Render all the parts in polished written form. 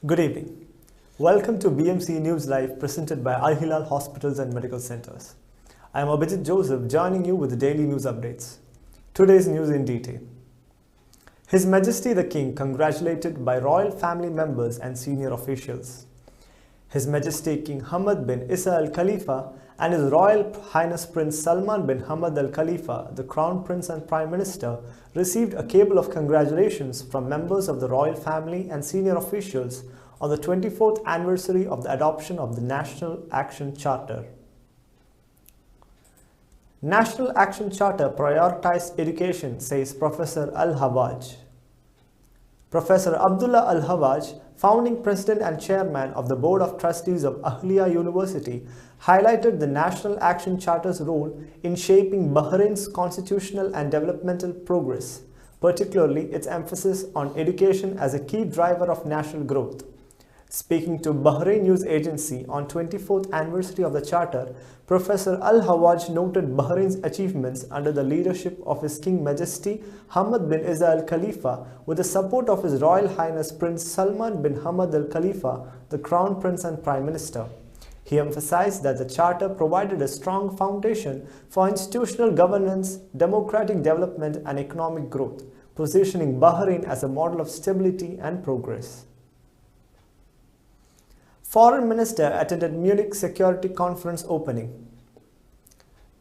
Good evening. Welcome to BMC News Live presented by Al Hilal Hospitals and Medical Centers. I am Abhijit Joseph joining you with the daily news updates. Today's news in detail. His Majesty the King congratulated by royal family members and senior officials. His Majesty King Hamad bin Isa Al Khalifa and His Royal Highness Prince Salman bin Hamad Al Khalifa, the Crown Prince and Prime Minister, received a cable of congratulations from members of the royal family and senior officials on the 24th anniversary of the adoption of the National Action Charter. National Action Charter prioritized education, says Professor Al-Hawaj. Professor Abdullah Al-Hawaj, founding president and chairman of the Board of Trustees of Ahliya University, highlighted the National Action Charter's role in shaping Bahrain's constitutional and developmental progress, particularly its emphasis on education as a key driver of national growth. Speaking to Bahrain News Agency on 24th anniversary of the Charter, Professor Al-Hawaj noted Bahrain's achievements under the leadership of His King Majesty Hamad bin Isa Al Khalifa with the support of His Royal Highness Prince Salman bin Hamad Al Khalifa, the Crown Prince and Prime Minister. He emphasized that the Charter provided a strong foundation for institutional governance, democratic development and economic growth, positioning Bahrain as a model of stability and progress. Foreign Minister attended Munich Security Conference opening.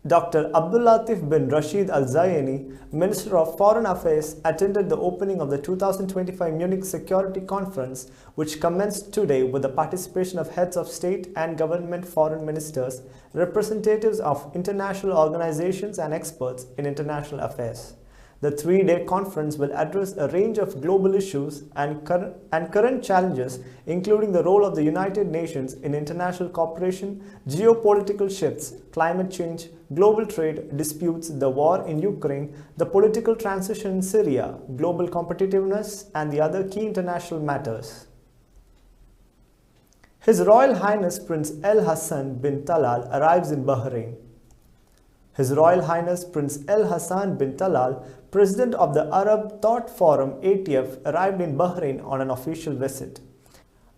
Dr. Abdullatif bin Rashid Al Zayani, Minister of Foreign Affairs, attended the opening of the 2025 Munich Security Conference, which commenced today with the participation of heads of state and government, foreign ministers, representatives of international organizations and experts in international affairs. The three-day conference will address a range of global issues and current challenges, including the role of the United Nations in international cooperation, geopolitical shifts, climate change, global trade, disputes, the war in Ukraine, the political transition in Syria, global competitiveness, and the other key international matters. His Royal Highness Prince Al Hassan bin Talal arrives in Bahrain. His Royal Highness Prince Al Hassan bin Talal, President of the Arab Thought Forum ATF, arrived in Bahrain on an official visit.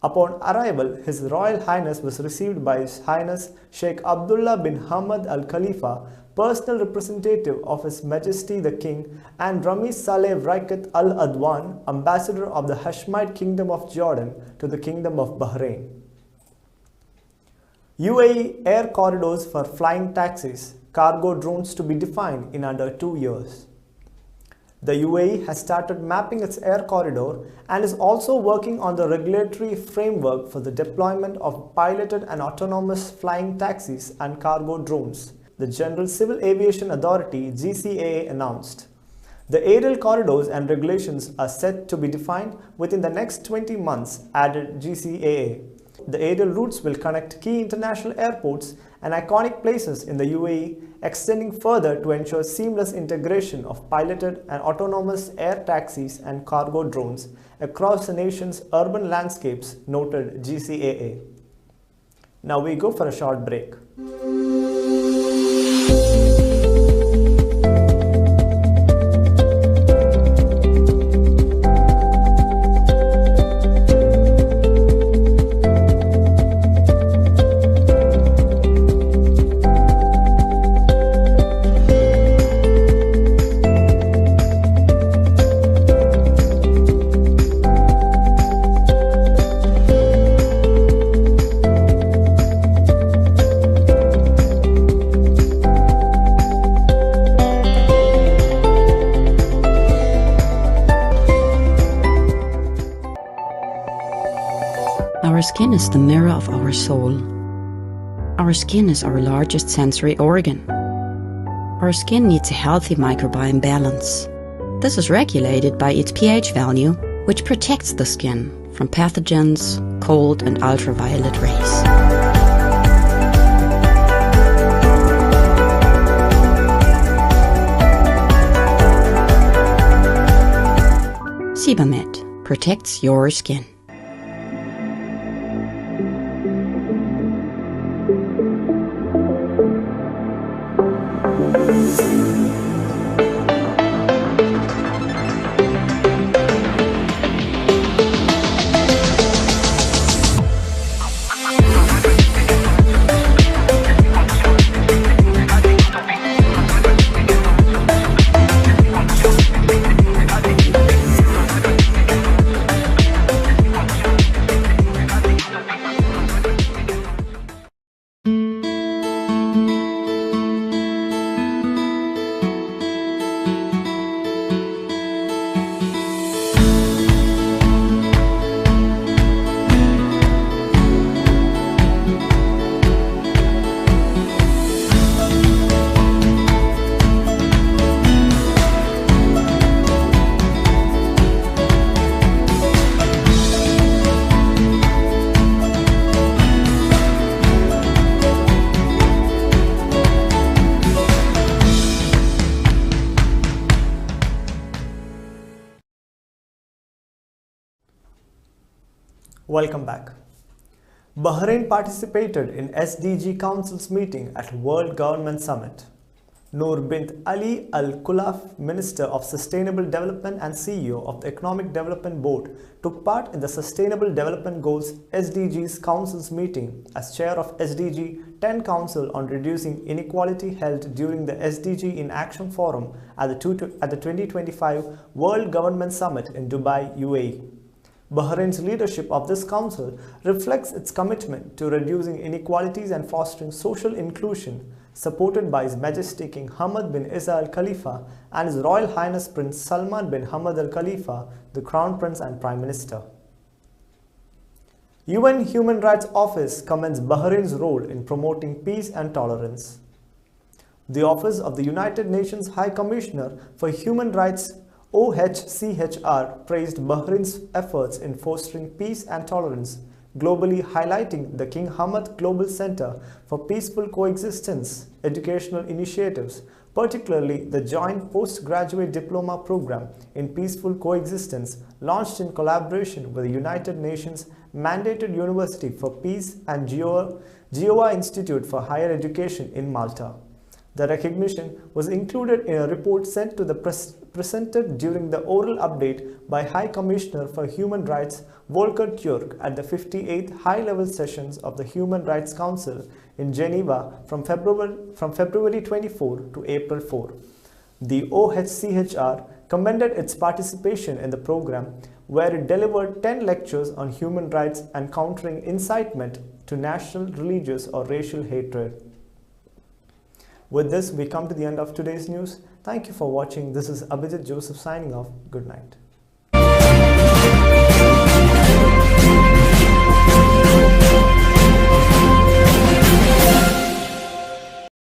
Upon arrival, His Royal Highness was received by His Highness Sheikh Abdullah bin Hamad Al Khalifa, personal representative of His Majesty the King, and Rami Saleh Raikat Al Adwan, Ambassador of the Hashemite Kingdom of Jordan to the Kingdom of Bahrain. UAE air corridors for flying taxis, cargo drones to be defined in under 2 years. The UAE has started mapping its air corridor and is also working on the regulatory framework for the deployment of piloted and autonomous flying taxis and cargo drones, the General Civil Aviation Authority (GCAA) announced. The aerial corridors and regulations are set to be defined within the next 20 months, added GCAA. The aerial routes will connect key international airports and iconic places in the UAE, extending further to ensure seamless integration of piloted and autonomous air taxis and cargo drones across the nation's urban landscapes, noted GCAA. Now we go for a short break. Our skin is the mirror of our soul. Our skin is our largest sensory organ. Our skin needs a healthy microbiome balance. This is regulated by its pH value, which protects the skin from pathogens, cold and ultraviolet rays. Sebamed protects your skin. Welcome back. Bahrain participated in SDG Council's meeting at World Government Summit. Noor bint Ali Al Khulaf, Minister of Sustainable Development and CEO of the Economic Development Board, took part in the Sustainable Development Goals SDGs Council's meeting as chair of SDG 10 Council on Reducing Inequality held during the SDG in Action Forum at the 2025 World Government Summit in Dubai, UAE. Bahrain's leadership of this council reflects its commitment to reducing inequalities and fostering social inclusion, supported by His Majesty King Hamad bin Isa Al Khalifa and His Royal Highness Prince Salman bin Hamad Al Khalifa, the Crown Prince and Prime Minister. UN Human Rights Office commends Bahrain's role in promoting peace and tolerance. The Office of the United Nations High Commissioner for Human Rights OHCHR praised Bahrain's efforts in fostering peace and tolerance, globally highlighting the King Hamad Global Center for Peaceful Coexistence educational initiatives, particularly the joint postgraduate diploma program in peaceful coexistence launched in collaboration with the United Nations mandated University for Peace and Gioa Institute for Higher Education in Malta. The recognition was included in a report sent to the presented during the oral update by High Commissioner for Human Rights Volker Turk at the 58th high-level sessions of the Human Rights Council in Geneva from February 24 to April 4. The OHCHR commended its participation in the program, where it delivered 10 lectures on human rights and countering incitement to national, religious or racial hatred. With this, we come to the end of today's news. Thank you for watching. This is Abhijit Joseph signing off. Good night.